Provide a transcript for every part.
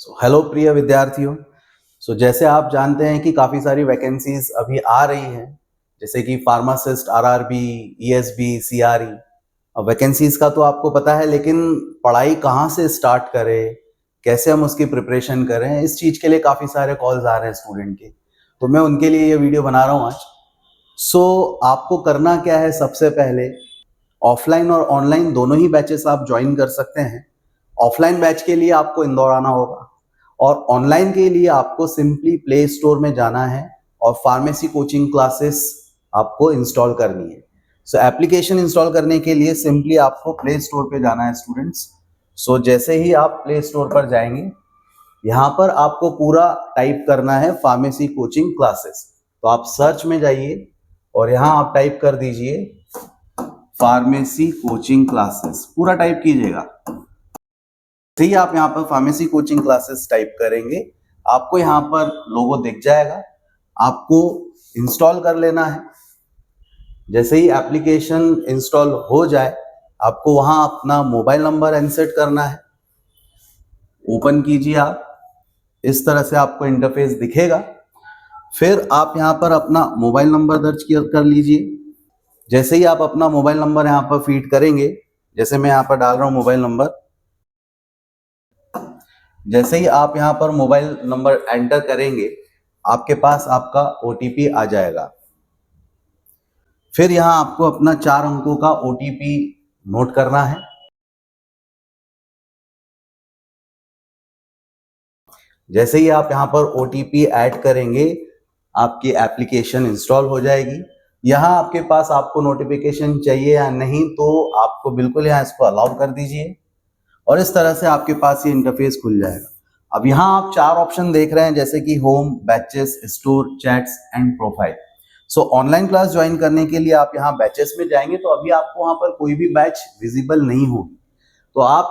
Hello प्रिय विद्यार्थियों। जैसे आप जानते हैं कि काफ़ी सारी वैकेंसीज अभी आ रही हैं, जैसे कि फार्मासिस्ट, आरआरबी, ईएसबी, सीआरई। अब वैकेंसीज का तो आपको पता है, लेकिन पढ़ाई कहाँ से स्टार्ट करें, कैसे हम उसकी प्रिपरेशन करें, इस चीज़ के लिए काफ़ी सारे कॉल्स आ रहे हैं स्टूडेंट के। तो मैं उनके लिए ये वीडियो बना रहा हूँ आज। आपको करना क्या है, सबसे पहले ऑफलाइन और ऑनलाइन दोनों ही बैचेस आप ज्वाइन कर सकते हैं। ऑफलाइन बैच के लिए आपको इंदौर आना होगा और ऑनलाइन के लिए आपको सिंपली प्ले स्टोर में जाना है और फार्मेसी कोचिंग क्लासेस आपको इंस्टॉल करनी है। एप्लीकेशन इंस्टॉल करने के लिए सिंपली आपको प्ले स्टोर पे जाना है स्टूडेंट्स। जैसे ही आप प्ले स्टोर पर जाएंगे, यहाँ पर आपको पूरा टाइप करना है फार्मेसी कोचिंग क्लासेस। तो आप सर्च में जाइए और यहाँ आप टाइप कर दीजिए फार्मेसी कोचिंग क्लासेस, पूरा टाइप कीजिएगा। ही आप यहाँ पर फार्मेसी कोचिंग क्लासेस टाइप करेंगे, आपको यहाँ पर लोगो दिख जाएगा, आपको इंस्टॉल कर लेना है। जैसे ही एप्लीकेशन इंस्टॉल हो जाए, आपको वहां अपना मोबाइल नंबर इंसर्ट करना है। ओपन कीजिए आप, इस तरह से आपको इंटरफेस दिखेगा। फिर आप यहाँ पर अपना मोबाइल नंबर दर्ज कर लीजिए। जैसे ही आप अपना मोबाइल नंबर यहाँ पर फीड करेंगे, जैसे मैं यहाँ पर डाल रहा हूँ मोबाइल नंबर, जैसे ही आप यहाँ पर मोबाइल नंबर एंटर करेंगे, आपके पास आपका ओटीपी आ जाएगा। फिर यहाँ आपको अपना 4 अंकों का ओटीपी नोट करना है। जैसे ही आप यहाँ पर ओटीपी ऐड करेंगे, आपकी एप्लीकेशन इंस्टॉल हो जाएगी। यहाँ आपके पास आपको नोटिफिकेशन चाहिए या नहीं, तो आपको बिल्कुल यहाँ इसको अलाउ कर दीजिए और इस तरह से आपके पास ये इंटरफेस खुल जाएगा। अब यहाँ आप 4 ऑप्शन देख रहे हैं, जैसे कि home, batches, store, chats and profile. Online class join करने के लिए आप यहाँ बैचेस में जाएंगे, तो अभी आपको वहां पर कोई भी बैच विजिबल नहीं होगी। तो आप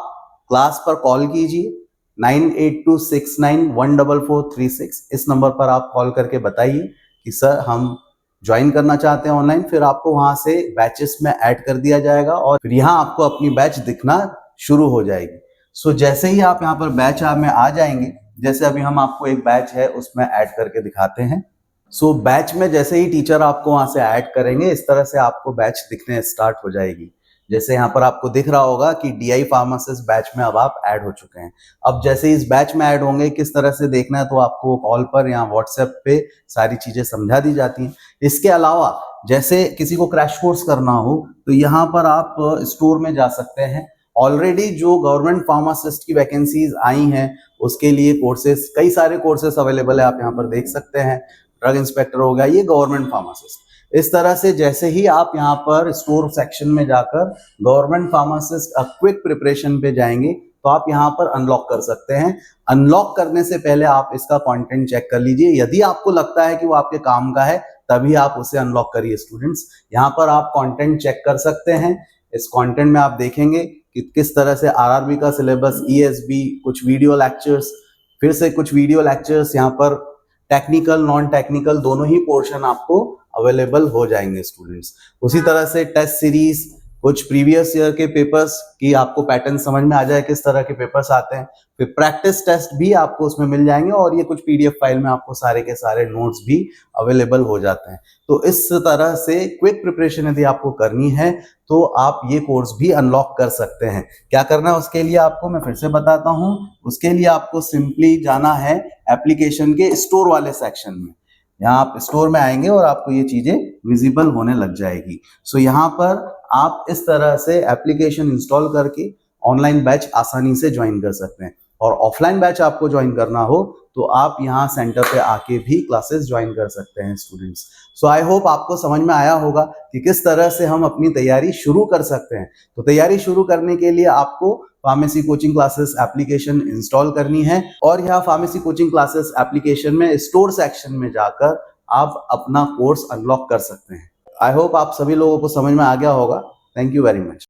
क्लास पर कॉल कीजिए 9826914436। इस नंबर पर आप कॉल करके बताइए कि सर हम ज्वाइन करना चाहते हैं ऑनलाइन। फिर आपको वहां से बैचेस में ऐड कर दिया जाएगा और फिर यहाँ आपको अपनी बैच दिखना शुरू हो जाएगी। जैसे ही आप यहाँ पर बैच में आ जाएंगे, जैसे अभी हम आपको एक बैच है उसमें ऐड करके दिखाते हैं। बैच में जैसे ही टीचर आपको वहां से ऐड करेंगे, इस तरह से आपको बैच दिखने स्टार्ट हो जाएगी। जैसे यहाँ पर आपको दिख रहा होगा कि डीआई फार्मासिस्ट बैच में अब आप ऐड हो चुके हैं। अब जैसे इस बैच में ऐड होंगे, किस तरह से देखना है, तो आपको कॉल पर या व्हाट्सएप पे सारी चीजें समझा दी जाती हैं। इसके अलावा जैसे किसी को क्रैश कोर्स करना हो, तो यहाँ पर आप स्टोर में जा सकते हैं। ऑलरेडी जो गवर्नमेंट फार्मासिस्ट की वैकेंसीज आई हैं, उसके लिए कोर्सेस, कई सारे कोर्सेस अवेलेबल है, आप यहाँ पर देख सकते हैं। ड्रग इंस्पेक्टर हो गया, ये गवर्नमेंट फार्मासिस्ट। इस तरह से जैसे ही आप यहाँ पर स्टोर सेक्शन में जाकर गवर्नमेंट फार्मासिस्ट क्विक प्रिपरेशन पे जाएंगे, तो आप यहाँ पर अनलॉक कर सकते हैं। अनलॉक करने से पहले आप इसका कंटेंट चेक कर लीजिए। यदि आपको लगता है कि वो आपके काम का है, तभी आप उसे अनलॉक करिए स्टूडेंट्स। यहाँ पर आप कंटेंट चेक कर सकते हैं। इस कंटेंट में आप देखेंगे कि किस तरह से आरआरबी का सिलेबस, ईएसबी, कुछ वीडियो लेक्चर्स, फिर से कुछ वीडियो लेक्चर्स, यहाँ पर टेक्निकल, नॉन टेक्निकल दोनों ही पोर्शन आपको अवेलेबल हो जाएंगे स्टूडेंट्स। उसी तरह से टेस्ट सीरीज, कुछ प्रीवियस ईयर के पेपर्स की आपको पैटर्न समझ में आ जाए, किस तरह के पेपर्स आते हैं। फिर प्रैक्टिस टेस्ट भी आपको उसमें मिल जाएंगे और ये कुछ पीडीएफ फाइल में आपको सारे के सारे नोट्स भी अवेलेबल हो जाते हैं। तो इस तरह से क्विक प्रिपरेशन यदि आपको करनी है, तो आप ये कोर्स भी अनलॉक कर सकते हैं। क्या करना है उसके लिए आपको मैं फिर से बताता हूं। उसके लिए आपको सिंपली जाना है एप्लीकेशन के स्टोर वाले सेक्शन में। यहाँ आप स्टोर में आएंगे और आपको ये चीजें विजिबल होने लग जाएगी। यहाँ पर आप इस तरह से एप्लीकेशन इंस्टॉल करके ऑनलाइन बैच आसानी से ज्वाइन कर सकते हैं। और ऑफलाइन बैच आपको ज्वाइन करना हो, तो आप यहाँ सेंटर पे आके भी क्लासेस ज्वाइन कर सकते हैं स्टूडेंट्स। आई होप आपको समझ में आया होगा कि किस तरह से हम अपनी तैयारी शुरू कर सकते हैं। तो तैयारी शुरू करने के लिए आपको pharmacy coaching classes application install करनी है और यहाँ फार्मेसी कोचिंग क्लासेस एप्लीकेशन में स्टोर सेक्शन में जाकर आप अपना कोर्स अनलॉक कर सकते हैं। आई होप आप सभी लोगों को समझ में आ गया होगा। Thank you very much.